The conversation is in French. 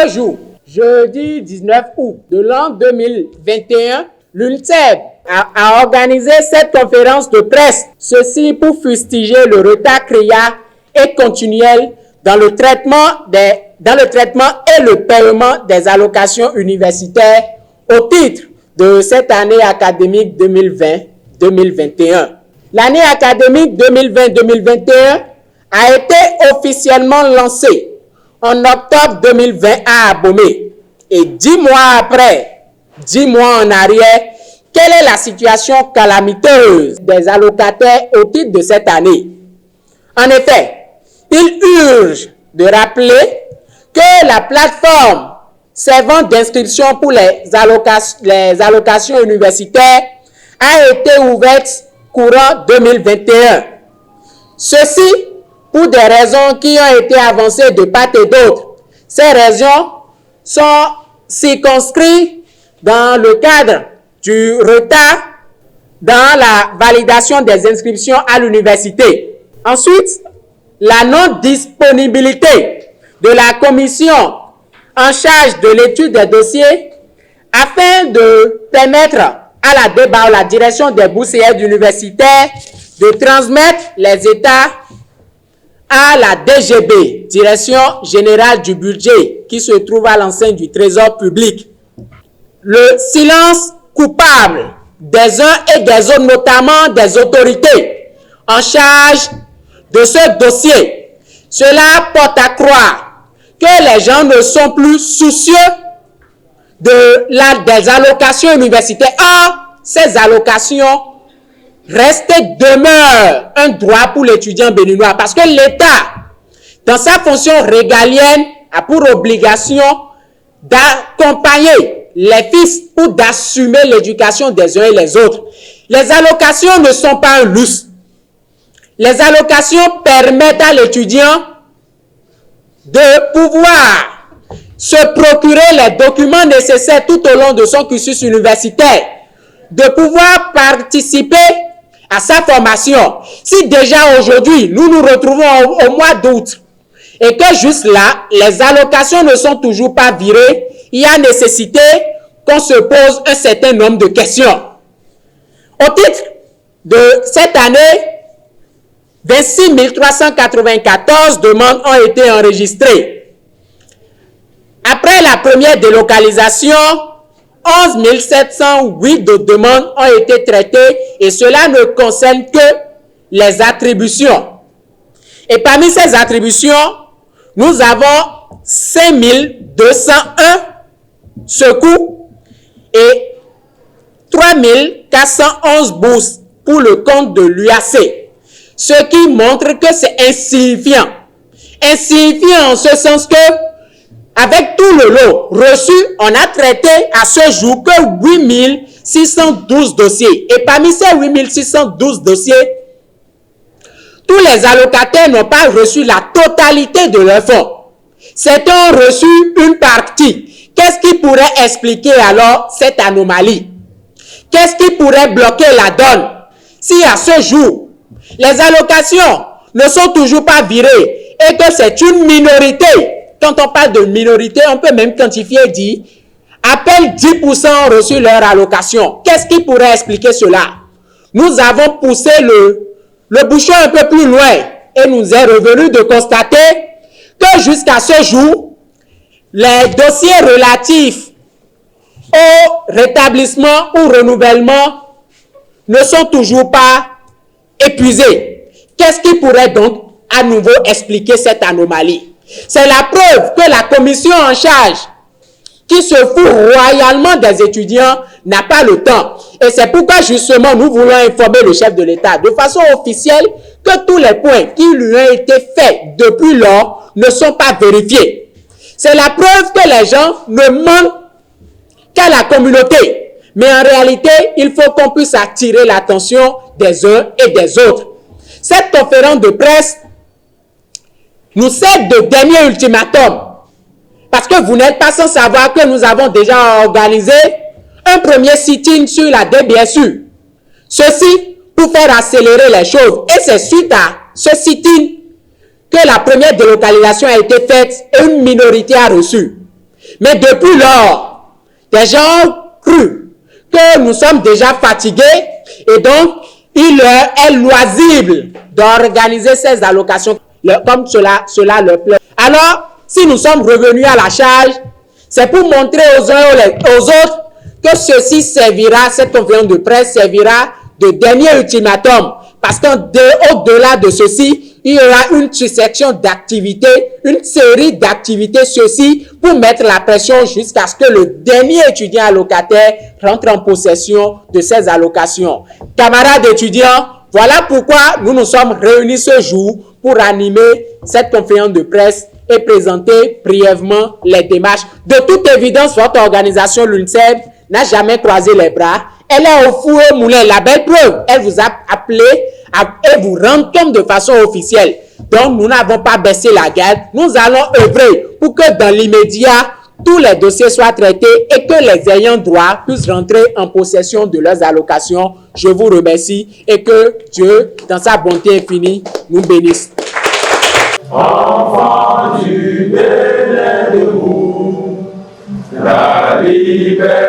ce jour, jeudi 19 août de l'an 2021, l'UNICEF a organisé cette conférence de presse, ceci pour fustiger le retard criard et continuel dans le traitement et le paiement des allocations universitaires au titre de cette année académique 2020-2021. L'année académique 2020-2021 a été officiellement lancée en octobre 2020 à Abomey. Et 10 mois après, 10 mois en arrière, quelle est la situation calamiteuse des allocataires au titre de cette année? En effet, il urge de rappeler que la plateforme servant d'inscription pour les allocations universitaires a été ouverte courant 2021. Ceci pour des raisons qui ont été avancées de part et d'autre. Ces raisons sont circonscrites dans le cadre du retard dans la validation des inscriptions à l'université. Ensuite, la non-disponibilité de la commission en charge de l'étude des dossiers afin de permettre à la DEBA, la direction des bourses et aides universitaires, de transmettre les états à la DGB, Direction Générale du Budget, qui se trouve à l'enceinte du Trésor public. Le silence coupable des uns et des autres, notamment des autorités en charge de ce dossier, cela porte à croire que les gens ne sont plus soucieux des allocations universitaires. Or, ces allocations restent et demeurent un droit pour l'étudiant béninois parce que l'État, dans sa fonction régalienne, a pour obligation d'accompagner les fils ou d'assumer l'éducation des uns et les autres. Les allocations ne sont pas un luxe. Les allocations permettent à l'étudiant de pouvoir se procurer les documents nécessaires tout au long de son cursus universitaire, de pouvoir participer à sa formation. Si déjà aujourd'hui, nous nous retrouvons au mois d'août et que juste là, les allocations ne sont toujours pas virées, il y a nécessité qu'on se pose un certain nombre de questions. Au titre de cette année, 26 394 demandes ont été enregistrées. Après la première délocalisation, 11 708 de demandes ont été traitées et cela ne concerne que les attributions. Et parmi ces attributions, nous avons 5 201 secours et 3 411 bourses pour le compte de l'UAC. Ce qui montre que c'est insignifiant. Insignifiant en ce sens que, avec tout le lot reçu, on a traité à ce jour que 8 612 dossiers. Et parmi ces 8 612 dossiers, tous les allocataires n'ont pas reçu la totalité de leurs fonds. Certains ont reçu une partie. Qu'est-ce qui pourrait expliquer alors cette anomalie? Qu'est-ce qui pourrait bloquer la donne? Si à ce jour, les allocations ne sont toujours pas virées et que c'est une minorité. Quand on parle de minorité, on peut même quantifier et dire à peine 10% ont reçu leur allocation. Qu'est-ce qui pourrait expliquer cela? Nous avons poussé le bouchon un peu plus loin et nous est revenu de constater que jusqu'à ce jour, les dossiers relatifs au rétablissement ou renouvellement ne sont toujours pas épuisés. Qu'est-ce qui pourrait donc à nouveau expliquer cette anomalie? C'est la preuve que la commission en charge, qui se fout royalement des étudiants, n'a pas le temps. Et c'est pourquoi justement nous voulons informer le chef de l'État de façon officielle que tous les points qui lui ont été faits depuis lors ne sont pas vérifiés. C'est la preuve que les gens ne mentent qu'à la communauté. Mais en réalité, il faut qu'on puisse attirer l'attention des uns et des autres. Cette conférence de presse nous sert de dernier ultimatum. Parce que vous n'êtes pas sans savoir que nous avons déjà organisé un premier sit-in sur la DBSU. Ceci pour faire accélérer les choses. Et c'est suite à ce sit-in que la première délocalisation a été faite et une minorité a reçu. Mais depuis lors, des gens ont cru que nous sommes déjà fatigués et donc il leur est loisible d'organiser ces allocations comme cela leur plaît. Alors, si nous sommes revenus à la charge, c'est pour montrer aux uns et aux autres que ceci servira, cette conférence de presse servira de dernier ultimatum. Parce qu'au-delà de ceci, il y aura une succession d'activités, une série d'activités, ceci pour mettre la pression jusqu'à ce que le dernier étudiant allocataire rentre en possession de ces allocations. Camarades étudiants, voilà pourquoi nous nous sommes réunis ce jour pour animer cette conférence de presse et présenter brièvement les démarches. De toute évidence, votre organisation, l'UNICEF, n'a jamais croisé les bras. Elle est au four et au moulin. La belle preuve, elle vous a appelé et vous rendre compte de façon officielle. Donc, nous n'avons pas baissé la garde. Nous allons œuvrer pour que dans l'immédiat, tous les dossiers soient traités et que les ayants droit puissent rentrer en possession de leurs allocations. Je vous remercie et que Dieu, dans sa bonté infinie, nous bénisse. Enfants du Bénin debout, la liberté.